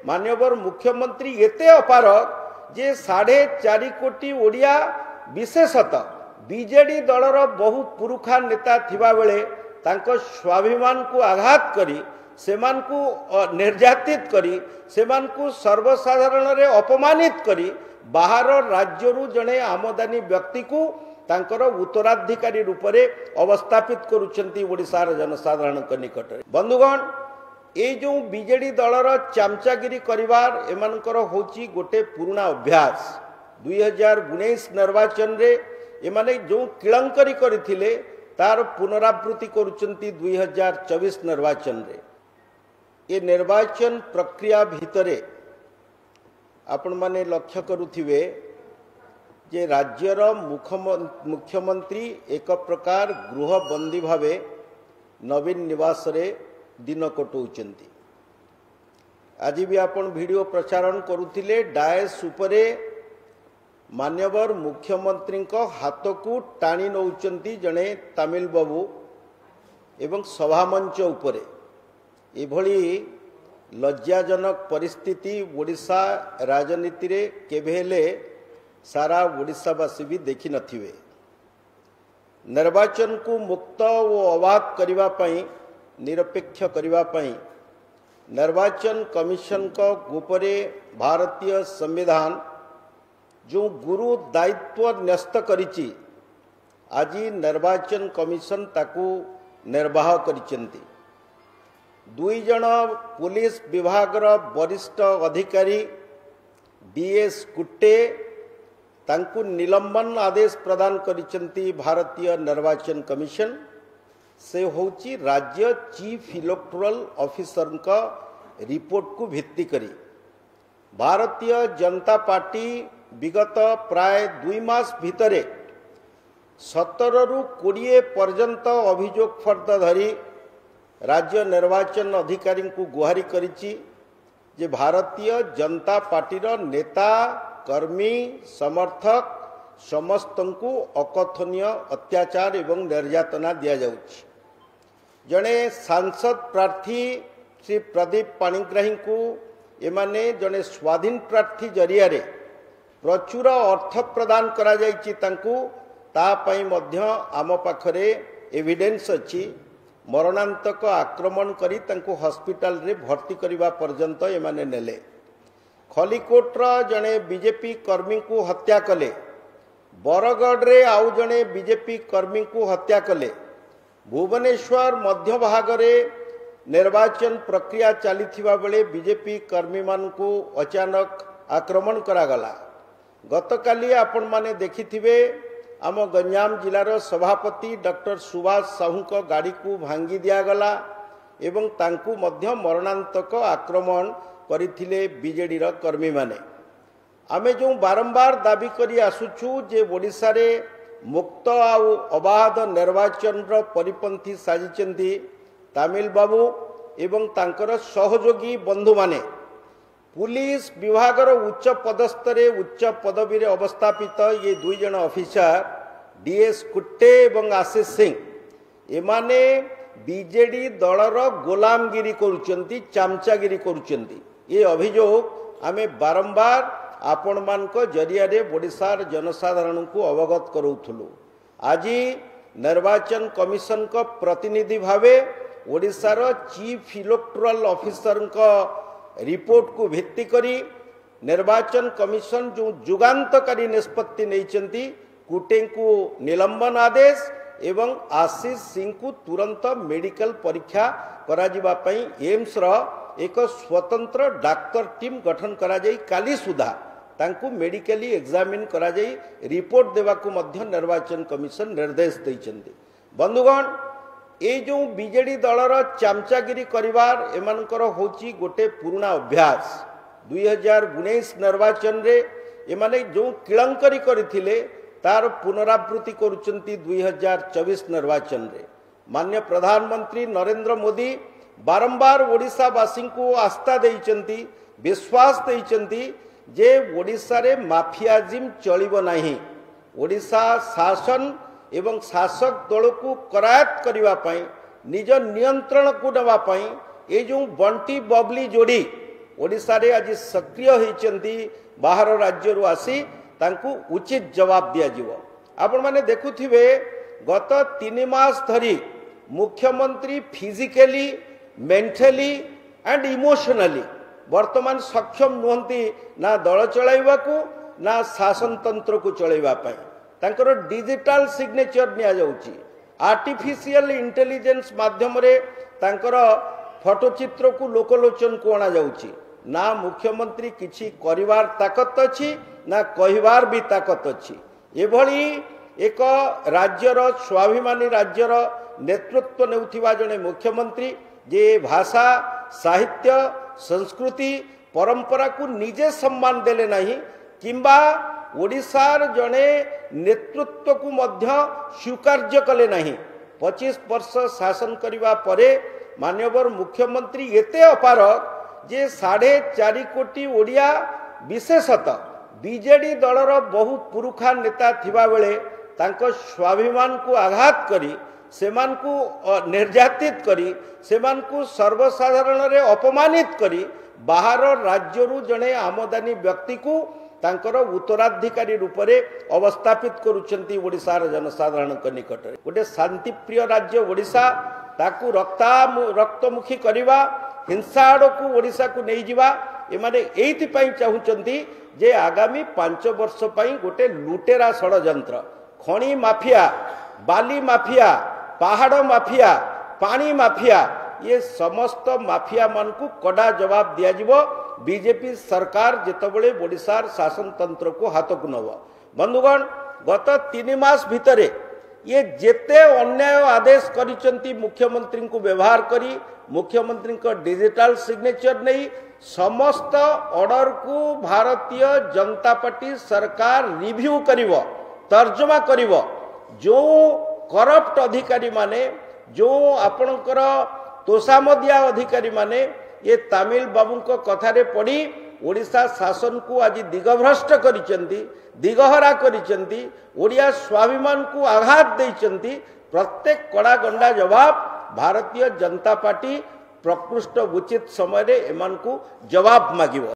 माननीय मुख्यमंत्री एते अपारग जे 4.5 कोटी ओडिया विशेषतः बीजेडी दलर बहु पुरुखा नेता थिबा बेले तांको स्वाभिमान को आघात करी सेमान को निर्यातित करी सेमान को सर्वसाधारण रे अपमानित करी बाहर राज्यरू जड़े आमदानी व्यक्ति को तांकर उत्तराधिकारी रूप से अवस्थापित करुछंती ओडिशार जनसाधारण निकट में। बंधुगण ये जो बीजेडी दलर चामचागिरी करिवार एमानकर होची गोटे पुराना अभ्यास 2019 निर्वाचन रे एमाने जो किलंकरी करथिले तार पुनरावृत्ति करुछंती 2024 निर्वाचन रे। ये निर्वाचन प्रक्रिया भितरे आपण माने लक्ष्य करुथिबे जे राज्यर मुख्यमंत्री एक प्रकार गृहबंदी भावे नवीन निवास रे दिन कटौचंती। आज भी आपण वीडियो प्रसारण करुथिले डायस उपरे मान्यवर मुख्यमंत्री को हाथ को टाणी नौचंती जड़े तमिल बाबू एवं सभामंच उपरे एभली लज्जाजनक परिस्थिति ओडिशा राजनीति रे केबे हेले सारा ओडिशावासी भी देखि नथिबे। निर्वाचन को मुक्त और अबाध करिवा पई निरपेक्ष करिवा पई निर्वाचन कमिशन को उपरे भारतीय संविधान जो गुरु दायित्व न्यस्त करिछि आज निर्वाचन कमिशन ताकू निर्वाह करिसेंती। 2 जन पुलिस विभाग वरिष्ठ अधिकारी डीएस कुट्टे तांकू निलंबन आदेश प्रदान करिसेंती भारतीय निर्वाचन कमिशन से होची राज्य चीफ इलेक्टोरल ऑफिसर का रिपोर्ट को भित्ति करी भारतीय जनता पार्टी विगत प्राय 2 मास भितरे 17 रु 20 पर्यंत अभियोग फर्द धरी राज्य निर्वाचन अधिकारी को गुहारी करिछि जे भारतीय जनता पार्टी नेता कर्मी समर्थक समस्त को अकथनीय अत्याचार एवं निर्यातना दिया जाउछि। जड़े सांसद प्रार्थी श्री प्रदीप पाणिग्राही को एमाने जड़े स्वाधीन प्रार्थी जरिया रे प्रचुर अर्थ प्रदान करा जाइछि तांकू ता पई मध्य आम पाखरे एविडेंस अछि। मरणांतक आक्रमण करी तांकू हॉस्पिटल रे भर्ती करिवा पर्यंत एमाने नेले। खलिकोटर जड़े बीजेपी कर्मी को हत्या कले बरगढ़ रे आउ जड़े बीजेपी कर्मी को हत्या कले भुवनेश्वर मध्य भाग रे निर्वाचन प्रक्रिया चली बेले बीजेपी कर्मी मान को अचानक आक्रमण करागला। गतकाली आपण माने देखिथिबे आम गंजाम जिलार सभापति डॉक्टर सुभाष साहू को गाड़ी को भांगी दियागला एवं तांकू मध्य मरणांतक आक्रमण करथिले बीजेडी रा कर्मी माने। आमे जो बारंबार दाबी करी आसुछु जे ओडिशा रे मुक्त आउ अबाध निर्वाचन रा परिपंथी साजिचंती तमिल बाबू एवं तांकर सहयोगी बंधु माने। पुलिस विभाग उच्च पदस्थ उच्च पदवी रे अवस्थापित ये 2 जन ऑफिसर डीएस कुट्टे एवं आशीष सिंह एमाने बीजेडी दलर गोलामगिरी करुचंती चामचागिरी करुचंती। ये अभियोग आमे बारंबार आपण मान को जरिया रे ओडिशार जनसाधारण को अवगत करूथुलु। आज निर्वाचन कमिशन को प्रतिनिधि भावे ओडिशार चीफ इलेक्टोरल ऑफिसर का रिपोर्ट को भित्ति करी निर्वाचन कमिशन जो जुगांतकारी निष्पत्ति नैचंती कुटे को निलंबन आदेश एवं आशीष सिंह को तुरंत मेडिकल परीक्षा कराजिबा पई एम्स रो एक स्वतंत्र डाक्तर टीम गठन करा जाई काली सुधा तांकू मेडिकली एग्जामिन करा जाई रिपोर्ट देवा को मध्य निर्वाचन कमिशन निर्देश दैचंती। बंधुगण ये जो बीजेडी दलर चामचागिरी करिवार एमानकर होची गोटे पुराना अभ्यास 2019 निर्वाचन रे एमाने जो किलंकरी करथिले तार पुनरावृत्ति करुचंती 2024 निर्वाचन रे। माननीय प्रधानमंत्री नरेंद्र मोदी बारंबार ओडिशावासी को आस्था देइचंती विश्वास देइचंती जे ओडिशा रे माफियाजिम चलिबो नाही। ओडिशा शासन एवं शासक दल को करायत करिवा पई निज नियंत्रण को नवा पई ए जो बंटी बबली जोड़ी ओडिशा रे आज सक्रिय होइचंती बाहर राज्य रु आसी तांकू उचित जवाब दिया जिवो। आपण माने देखुथिबे गत 3 मास धरी मुख्यमंत्री फिजिकली मेंटली एंड इमोशनली वर्तमान सक्षम नुहंती ना दल चलाइबाकू ना शासन तंत्र को चलाइबा पई। तांकर डिजिटल सिग्नेचर निया जाउची, आर्टिफिशियल इंटेलिजेंस माध्यम रे तांकर फोटोचित्र को लोकलोचन को अणा जाउची। ना मुख्यमंत्री किछि करिवार ताकत अछि ना कहिवार भी ताकत अछि। एभली एक राज्यर स्वाभिमानी राज्यर नेतृत्व नेउथिबा जने मुख्यमंत्री जे भाषा साहित्य संस्कृति परंपरा को निजे सम्मान देले नहीं किंबा ओडिशार जने नेतृत्व को मध्य स्वीकार्य कले नहीं। 25 वर्ष शासन करिवा परे माननीय मुख्यमंत्री एते अपारक जे 4.5 कोटी ओडिया विशेषतः बीजेडी दलर बहु पुरुखा नेता थिबा बेले तांको स्वाभिमान को आघात करी सेमान को निर्यातित करी सेमान को सर्वसाधारण रे अपमानित करी बाहर राज्यरु जने आमदानी व्यक्ति को तांकर उत्तराधिकारी रूप में अवस्थापित करुछंती ओडिशार जनसाधारण निकट में। गोटे शांतिप्रिय राज्य ओडिशा ताकू रक्तमुखी करवा हिंसा आड़ को ओडिशा को नहीं जिवा एमाने एइथिपाई चाहुचंती जे आगामी 5 वर्ष पई गोटे लुटेरा षडयंत्र खणी माफिया बाली माफिया पहाड़ माफिया पानी माफिया ये समस्त माफिया मान को कड़ा जवाब दिया जिवो बीजेपी सरकार जितेबले ओडिशार शासन तंत्र को हाथ को नब। बंधुगण गत 3 मास भितरे ये जेते अन्याय आदेश करिसंती मुख्यमंत्री को व्यवहार करी मुख्यमंत्री को डिजिटल सिग्नेचर नहीं समस्त ऑर्डर को भारतीय जनता पार्टी सरकार रिव्यू करिवो तर्जमा करिवो। जो करप्ट अधिकारी माने जो आपणकर तोषामदिया अधिकारी माने ये तमिल बाबू को कथारे पड़ी ओडिशा शासन को आज दिगभ्रष्ट करिसेंती दिगहरा करिसेंती ओडिया स्वाभिमान को आघात देइसेंती। प्रत्येक कड़ा गंडा जवाब भारतीय जनता पार्टी प्रकृष्ट उचित समय रे एमान को जवाब मागिवो।